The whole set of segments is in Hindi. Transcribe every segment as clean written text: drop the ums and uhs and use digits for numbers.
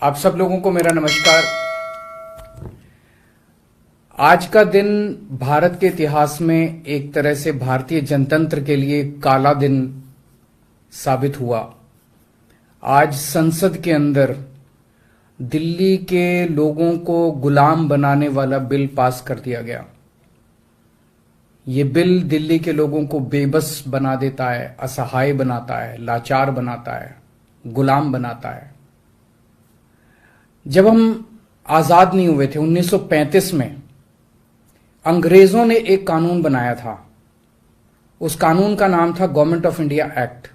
आप सब लोगों को मेरा नमस्कार। आज का दिन भारत के इतिहास में एक तरह से भारतीय जनतंत्र के लिए काला दिन साबित हुआ। आज संसद के अंदर दिल्ली के लोगों को गुलाम बनाने वाला बिल पास कर दिया गया। ये बिल दिल्ली के लोगों को बेबस बना देता है, असहाय बनाता है, लाचार बनाता है, गुलाम बनाता है। जब हम आजाद नहीं हुए थे 1935 में, अंग्रेजों ने एक कानून बनाया था। उस कानून का नाम था गवर्नमेंट ऑफ इंडिया एक्ट।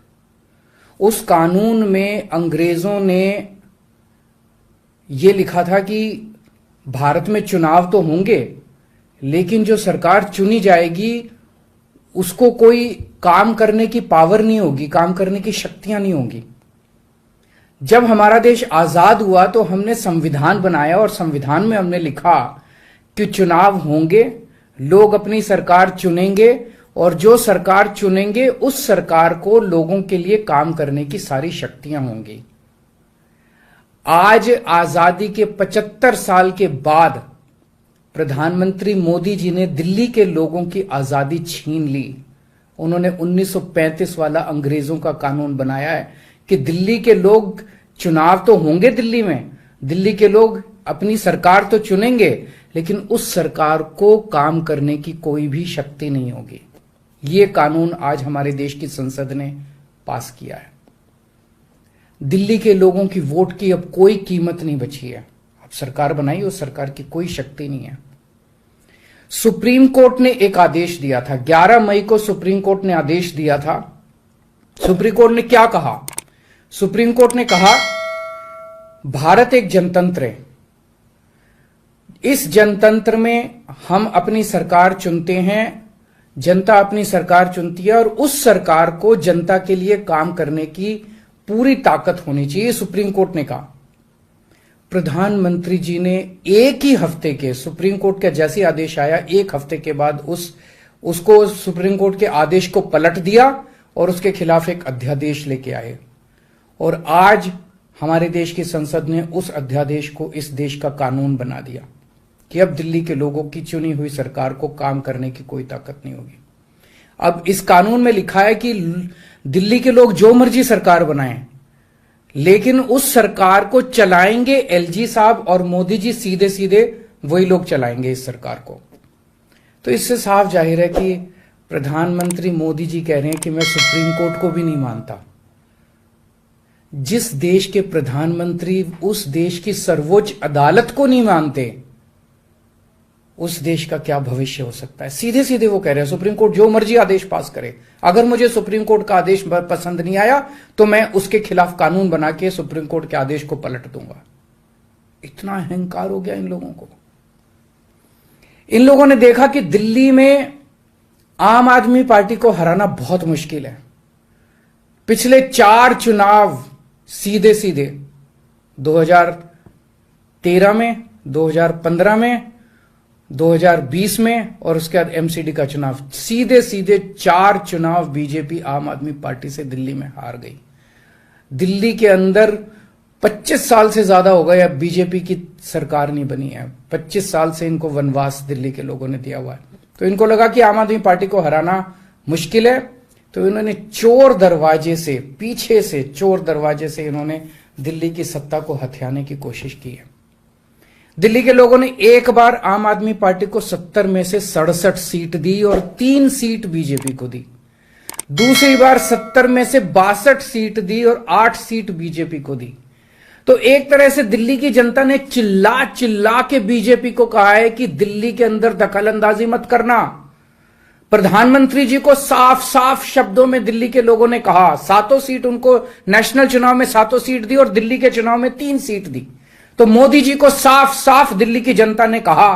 उस कानून में अंग्रेजों ने यह लिखा था कि भारत में चुनाव तो होंगे, लेकिन जो सरकार चुनी जाएगी उसको कोई काम करने की पावर नहीं होगी, काम करने की शक्तियां नहीं होंगी। जब हमारा देश आजाद हुआ तो हमने संविधान बनाया और संविधान में हमने लिखा कि चुनाव होंगे, लोग अपनी सरकार चुनेंगे और जो सरकार चुनेंगे उस सरकार को लोगों के लिए काम करने की सारी शक्तियां होंगी। आज आजादी के 75 साल के बाद प्रधानमंत्री मोदी जी ने दिल्ली के लोगों की आजादी छीन ली। उन्होंने 1935 वाला अंग्रेजों का कानून बनाया है कि दिल्ली के लोग चुनाव तो होंगे, दिल्ली के लोग अपनी सरकार तो चुनेंगे, लेकिन उस सरकार को काम करने की कोई भी शक्ति नहीं होगी। ये कानून आज हमारे देश की संसद ने पास किया है। दिल्ली के लोगों की वोट की अब कोई कीमत नहीं बची है। अब सरकार बनाई, उस सरकार की कोई शक्ति नहीं है। सुप्रीम कोर्ट ने एक आदेश दिया था, 11 मई को सुप्रीम कोर्ट ने आदेश दिया था। सुप्रीम कोर्ट ने क्या कहा? सुप्रीम कोर्ट ने कहा भारत एक जनतंत्र है। इस जनतंत्र में हम अपनी सरकार चुनते हैं, जनता अपनी सरकार चुनती है और उस सरकार को जनता के लिए काम करने की पूरी ताकत होनी चाहिए, सुप्रीम कोर्ट ने कहा। प्रधानमंत्री जी ने एक ही हफ्ते के, सुप्रीम कोर्ट का जैसे आदेश आया, एक हफ्ते के बाद उसको सुप्रीम कोर्ट के आदेश को पलट दिया और उसके खिलाफ एक अध्यादेश लेके आए। और आज हमारे देश की संसद ने उस अध्यादेश को इस देश का कानून बना दिया कि अब दिल्ली के लोगों की चुनी हुई सरकार को काम करने की कोई ताकत नहीं होगी। अब इस कानून में लिखा है कि दिल्ली के लोग जो मर्जी सरकार बनाएं, लेकिन उस सरकार को चलाएंगे एलजी साहब और मोदी जी, सीधे सीधे वही लोग चलाएंगे इस सरकार को। तो इससे साफ जाहिर है कि प्रधानमंत्री मोदी जी कह रहे हैं कि मैं सुप्रीम कोर्ट को भी नहीं मानता। जिस देश के प्रधानमंत्री उस देश की सर्वोच्च अदालत को नहीं मानते, उस देश का क्या भविष्य हो सकता है? सीधे सीधे वो कह रहे हैं सुप्रीम कोर्ट जो मर्जी आदेश पास करे, अगर मुझे सुप्रीम कोर्ट का आदेश पसंद नहीं आया तो मैं उसके खिलाफ कानून बना के सुप्रीम कोर्ट के आदेश को पलट दूंगा। इतना अहंकार हो गया इन लोगों को। इन लोगों ने देखा कि दिल्ली में आम आदमी पार्टी को हराना बहुत मुश्किल है। पिछले 4 चुनाव सीधे सीधे 2013 में, 2015 में, 2020 में और उसके बाद एमसीडी का चुनाव, सीधे सीधे 4 चुनाव बीजेपी आम आदमी पार्टी से दिल्ली में हार गई। दिल्ली के अंदर 25 साल से ज्यादा हो गए अब बीजेपी की सरकार नहीं बनी है। 25 साल से इनको वनवास दिल्ली के लोगों ने दिया हुआ है। तो इनको लगा कि आम आदमी पार्टी को हराना मुश्किल है, तो इन्होंने चोर दरवाजे से, पीछे से चोर दरवाजे से इन्होंने दिल्ली की सत्ता को हथियाने की कोशिश की है। दिल्ली के लोगों ने एक बार आम आदमी पार्टी को 70 में से 67 सीट दी और 3 सीट बीजेपी को दी। दूसरी बार 70 में से 62 सीट दी और 8 सीट बीजेपी को दी। तो एक तरह से दिल्ली की जनता ने चिल्ला चिल्ला के बीजेपी को कहा है कि दिल्ली के अंदर दखलंदाजी मत करना। प्रधानमंत्री जी को साफ साफ शब्दों में दिल्ली के लोगों ने कहा, 7 सीट उनको नेशनल चुनाव में 7 सीट दी और दिल्ली के चुनाव में 3 सीट दी। तो मोदी जी को साफ साफ दिल्ली की जनता ने कहा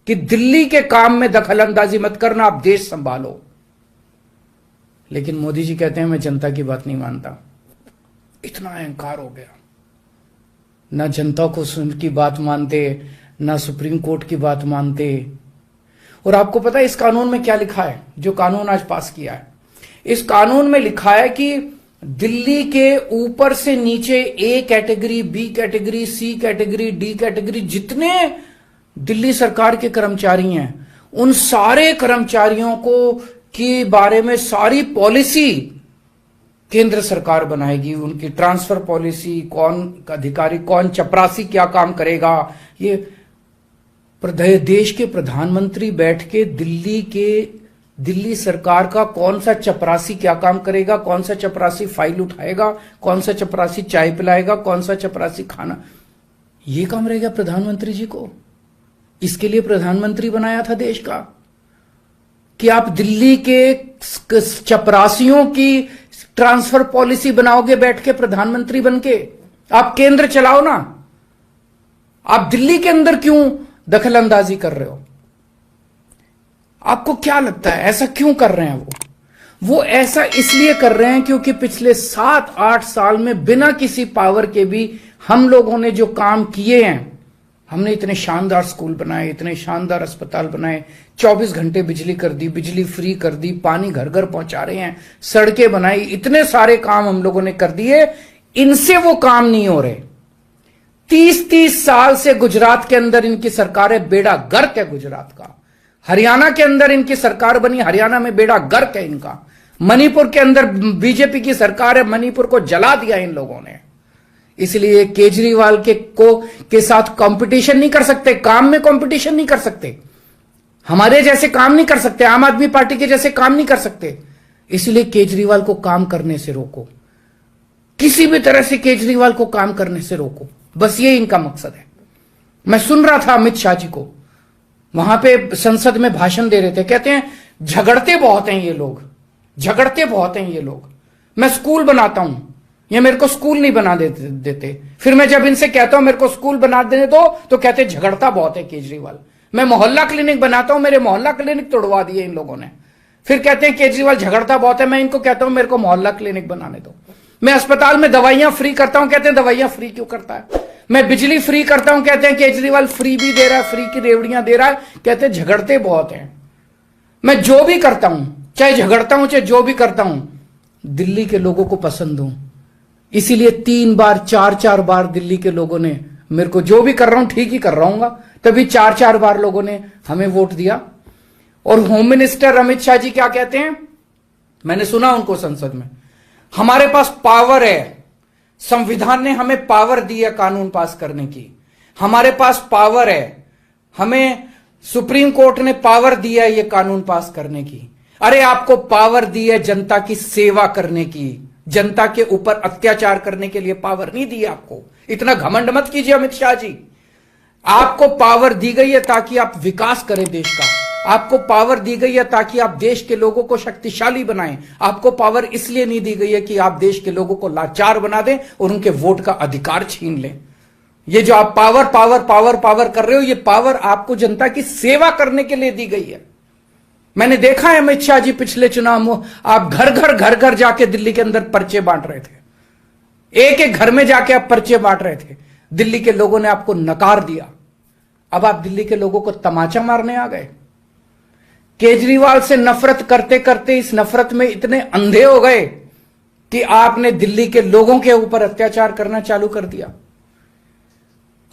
कि दिल्ली के काम में दखलंदाजी मत करना, आप देश संभालो। लेकिन मोदी जी कहते हैं मैं जनता की बात नहीं मानता। इतना अहंकार हो गया, ना जनता को की बात मानते, ना सुप्रीम कोर्ट की बात मानते। और आपको पता है इस कानून में क्या लिखा है, जो कानून आज पास किया है? इस कानून में लिखा है कि दिल्ली के ऊपर से नीचे A category, B category, C category, D category, जितने दिल्ली सरकार के कर्मचारी हैं, उन सारे कर्मचारियों को के बारे में सारी पॉलिसी केंद्र सरकार बनाएगी। उनकी ट्रांसफर पॉलिसी, कौन अधिकारी, कौन चपरासी क्या काम करेगा, ये देश के प्रधानमंत्री बैठ के दिल्ली सरकार का कौन सा चपरासी क्या काम करेगा, कौन सा चपरासी फाइल उठाएगा, कौन सा चपरासी चाय पिलाएगा, कौन सा चपरासी खाना, ये काम रहेगा प्रधानमंत्री जी को। इसके लिए प्रधानमंत्री बनाया था देश का कि आप दिल्ली के चपरासियों की ट्रांसफर पॉलिसी बनाओगे बैठ के प्रधानमंत्री बनके। आप केंद्र चलाओ ना, आप दिल्ली के अंदर क्यों दखल अंदाजी कर रहे हो? आपको क्या लगता है ऐसा क्यों कर रहे हैं? वो ऐसा इसलिए कर रहे हैं क्योंकि पिछले 7-8 साल में बिना किसी पावर के भी हम लोगों ने जो काम किए हैं, हमने इतने शानदार स्कूल बनाए, इतने शानदार अस्पताल बनाए, 24 घंटे बिजली कर दी, बिजली फ्री कर दी, पानी घर घर पहुंचा रहे हैं, सड़कें बनाई, इतने सारे काम हम लोगों ने कर दिए। इनसे वो काम नहीं हो रहे। 30-30 साल से गुजरात के अंदर इनकी सरकार है, बेड़ा गर्क है गुजरात का। हरियाणा के अंदर इनकी सरकार बनी, हरियाणा में बेड़ा गर्क है इनका। मणिपुर के अंदर बीजेपी की सरकार है, मणिपुर को जला दिया इन लोगों ने। इसलिए केजरीवाल के साथ कंपटीशन नहीं कर सकते, काम में कंपटीशन नहीं कर सकते, हमारे जैसे काम नहीं कर सकते, आम आदमी पार्टी के जैसे काम नहीं कर सकते। इसलिए केजरीवाल को काम करने से रोको, किसी भी तरह से केजरीवाल को काम करने से रोको, बस ये इनका मकसद है। मैं सुन रहा था अमित शाह जी को, वहां पे संसद में भाषण दे रहे थे, कहते हैं झगड़ते बहुत हैं ये लोग, झगड़ते बहुत हैं ये लोग। मैं स्कूल बनाता हूं, ये मेरे को स्कूल नहीं बना देते। फिर मैं जब इनसे कहता हूं मेरे को स्कूल बना देने दो, तो कहते झगड़ता बहुत है केजरीवाल। मैं मोहल्ला क्लिनिक बनाता हूं, मेरे मोहल्ला क्लिनिक तोड़वा दिए इन लोगों ने। फिर कहते हैं केजरीवाल झगड़ता बहुत है। मैं इनको कहता हूं मेरे को मोहल्ला क्लिनिक बनाने दो। मैं अस्पताल में दवाइयां फ्री करता हूं, कहते हैं दवाइयां फ्री क्यों करता है। मैं बिजली फ्री करता हूं, कहते हैं केजरीवाल फ्री भी दे रहा है, फ्री की रेवड़ियां दे रहा है, कहते हैं झगड़ते बहुत हैं। मैं जो भी करता हूं, चाहे झगड़ता हूं चाहे जो भी करता हूं, दिल्ली के लोगों को पसंद हूं। इसीलिए 3 बार 4 बार दिल्ली के लोगों ने मेरे को, जो भी कर रहा हूं ठीक ही कर रहा हूं, तभी 4 बार लोगों ने हमें वोट दिया। और होम मिनिस्टर अमित शाह जी क्या कहते हैं, मैंने सुना उनको संसद में, हमारे पास पावर है, संविधान ने हमें पावर दी है कानून पास करने की, हमारे पास पावर है, हमें सुप्रीम कोर्ट ने पावर दिया है ये कानून पास करने की। अरे आपको पावर दी है जनता की सेवा करने की, जनता के ऊपर अत्याचार करने के लिए पावर नहीं दी आपको। इतना घमंड मत कीजिए अमित शाह जी। आपको पावर दी गई है ताकि आप विकास करें देश का, आपको पावर दी गई है ताकि आप देश के लोगों को शक्तिशाली बनाएं। आपको पावर इसलिए नहीं दी गई है कि आप देश के लोगों को लाचार बना दें और उनके वोट का अधिकार छीन लें। ये जो आप पावर पावर पावर पावर कर रहे हो, ये पावर आपको जनता की सेवा करने के लिए दी गई है। मैंने देखा है अमित शाह जी पिछले चुनाव में आप घर घर जाके दिल्ली के अंदर पर्चे बांट रहे थे, एक एक घर में जाके आप पर्चे बांट रहे थे। दिल्ली के लोगों ने आपको नकार दिया। अब आप दिल्ली के लोगों को तमाचा मारने आ गए। केजरीवाल से नफरत करते करते इस नफरत में इतने अंधे हो गए कि आपने दिल्ली के लोगों के ऊपर अत्याचार करना चालू कर दिया।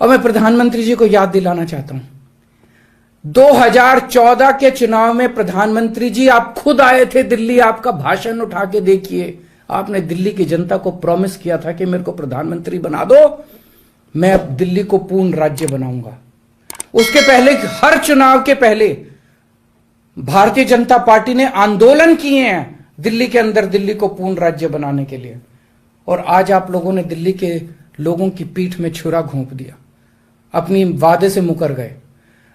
और मैं प्रधानमंत्री जी को याद दिलाना चाहता हूं, 2014 के चुनाव में प्रधानमंत्री जी आप खुद आए थे दिल्ली, आपका भाषण उठा के देखिए। आपने दिल्ली की जनता को प्रॉमिस किया था कि मेरे को प्रधानमंत्री बना दो, मैं अब दिल्ली को पूर्ण राज्य बनाऊंगा। उसके पहले, हर चुनाव के पहले भारतीय जनता पार्टी ने आंदोलन किए हैं दिल्ली के अंदर दिल्ली को पूर्ण राज्य बनाने के लिए। और आज आप लोगों ने दिल्ली के लोगों की पीठ में छुरा घोंप दिया, अपनी वादे से मुकर गए।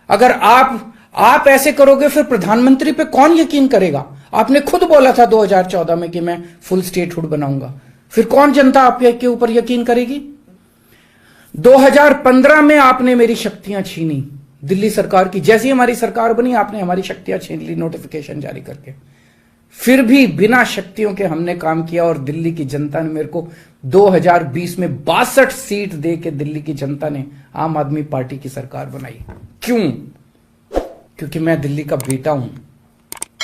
अगर आप ऐसे करोगे फिर प्रधानमंत्री पे कौन यकीन करेगा? आपने खुद बोला था 2014 में कि मैं फुल स्टेटहुड बनाऊंगा, फिर कौन जनता आपके ऊपर यकीन करेगी? 2015 में आपने मेरी शक्तियां छीनी दिल्ली सरकार की, जैसी हमारी सरकार बनी आपने हमारी शक्तियां छीन ली नोटिफिकेशन जारी करके। फिर भी बिना शक्तियों के हमने काम किया और दिल्ली की जनता ने मेरे को 2020 में 62 सीट दे के दिल्ली की जनता ने आम आदमी पार्टी की सरकार बनाई। क्यों? क्योंकि मैं दिल्ली का बेटा हूं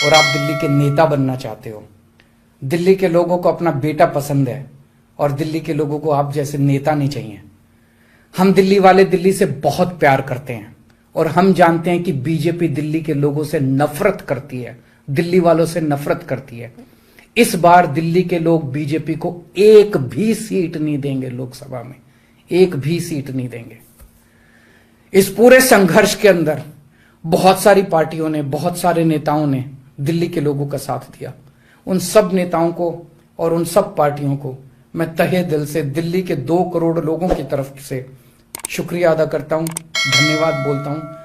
और आप दिल्ली के नेता बनना चाहते हो। दिल्ली के लोगों को अपना बेटा पसंद है और दिल्ली के लोगों को आप जैसे नेता नहीं चाहिए। हम दिल्ली वाले दिल्ली से बहुत प्यार करते हैं और हम जानते हैं कि बीजेपी दिल्ली के लोगों से नफरत करती है, दिल्ली वालों से नफरत करती है। इस बार दिल्ली के लोग बीजेपी को एक भी सीट नहीं देंगे, लोकसभा में एक भी सीट नहीं देंगे। इस पूरे संघर्ष के अंदर बहुत सारी पार्टियों ने, बहुत सारे नेताओं ने दिल्ली के लोगों का साथ दिया। उन सब नेताओं को और उन सब पार्टियों को मैं तहे दिल से दिल्ली के 2 करोड़ लोगों की तरफ से शुक्रिया अदा करता हूं, धन्यवाद बोलता हूं।